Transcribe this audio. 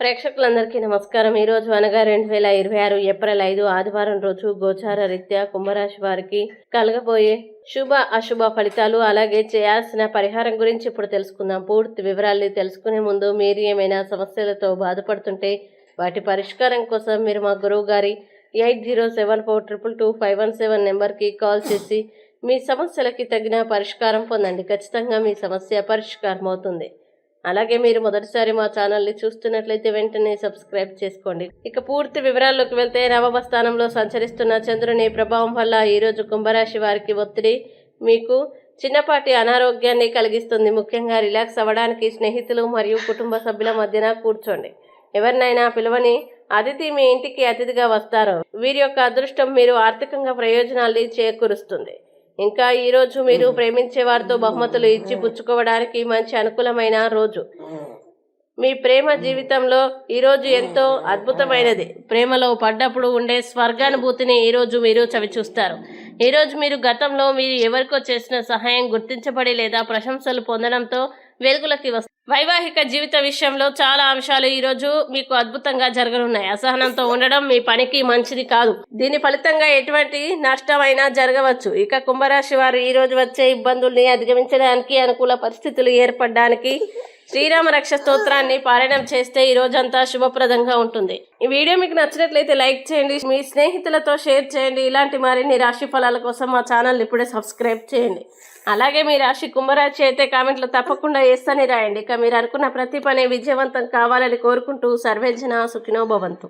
ప్రేక్షకులందరికీ నమస్కారం. ఈరోజు అనగా 2026 ఏప్రిల్ 5 ఆదివారం రోజు గోచార రీత్యా కుంభరాశి వారికి కలగబోయే శుభ అశుభ ఫలితాలు అలాగే చేయాల్సిన పరిహారం గురించి ఇప్పుడు తెలుసుకుందాం. పూర్తి వివరాలు తెలుసుకునే ముందు మీరు ఏమైనా సమస్యలతో బాధపడుతుంటే వాటి పరిష్కారం కోసం మీరు మా గురువు గారి 8074222517 నెంబర్కి కాల్ చేసి మీ సమస్యలకి తగిన పరిష్కారం పొందండి. ఖచ్చితంగా మీ సమస్య పరిష్కారం అవుతుంది. అలాగే మీరు మొదటిసారి మా ఛానల్ని చూస్తున్నట్లయితే వెంటనే సబ్స్క్రైబ్ చేసుకోండి. ఇక పూర్తి వివరాల్లోకి వెళ్తే నవమ స్థానంలో సంచరిస్తున్న చంద్రుని ప్రభావం వల్ల ఈరోజు కుంభరాశి వారికి ఒత్తిడి మీకు చిన్నపాటి అనారోగ్యాన్ని కలిగిస్తుంది. ముఖ్యంగా రిలాక్స్ అవ్వడానికి స్నేహితులు మరియు కుటుంబ సభ్యుల మధ్యన కూర్చోండి. ఎవరినైనా పిలవని అతిథి మీ ఇంటికి అతిథిగా వస్తారు. వీరి యొక్క అదృష్టం మీరు ఆర్థికంగా ప్రయోజనాల్ని చేకూరుస్తుంది. ఇంకా ఈరోజు మీరు ప్రేమించే వారితో బహుమతులు ఇచ్చి పుచ్చుకోవడానికి మంచి అనుకూలమైన రోజు. మీ ప్రేమ జీవితంలో ఈరోజు ఎంతో అద్భుతమైనది. ప్రేమలో పడ్డప్పుడు ఉండే స్వర్గానుభూతిని ఈరోజు మీరు చవిచూస్తారు. ఈరోజు మీరు గతంలో మీరు ఎవరికో చేసిన సహాయం గుర్తించబడి లేదా ప్రశంసలు పొందడంతో వెలుగులకి వస్తారు. వైవాహిక జీవిత విషయంలో చాలా అంశాలు ఈరోజు మీకు అద్భుతంగా జరగనున్నాయి. అసహనంతో ఉండడం మీ పనికి మంచిది కాదు. దీని ఫలితంగా ఎటువంటి నష్టమైనా జరగవచ్చు. ఇక కుంభరాశి వారు ఈరోజు వచ్చే ఇబ్బందుల్ని అధిగమించడానికి అనుకూల పరిస్థితులు ఏర్పడడానికి శ్రీరామ రక్ష స్తోత్రాన్ని పారాయణం చేస్తే ఈ రోజంతా శుభప్రదంగా ఉంటుంది. ఈ వీడియో మీకు నచ్చినట్లయితే లైక్ చేయండి, మీ స్నేహితులతో షేర్ చేయండి. ఇలాంటి మరిన్ని రాశి ఫలాల కోసం మా ఛానల్ ఇప్పుడే సబ్స్క్రైబ్ చేయండి. అలాగే మీ రాశి కుంభరాశి అయితే కామెంట్లో తప్పకుండా వేస్తని రాయండి. ఇక మీరు అనుకున్న ప్రతి పని విజయవంతం కావాలని కోరుకుంటూ సర్వేజన సుఖినో భవంతు.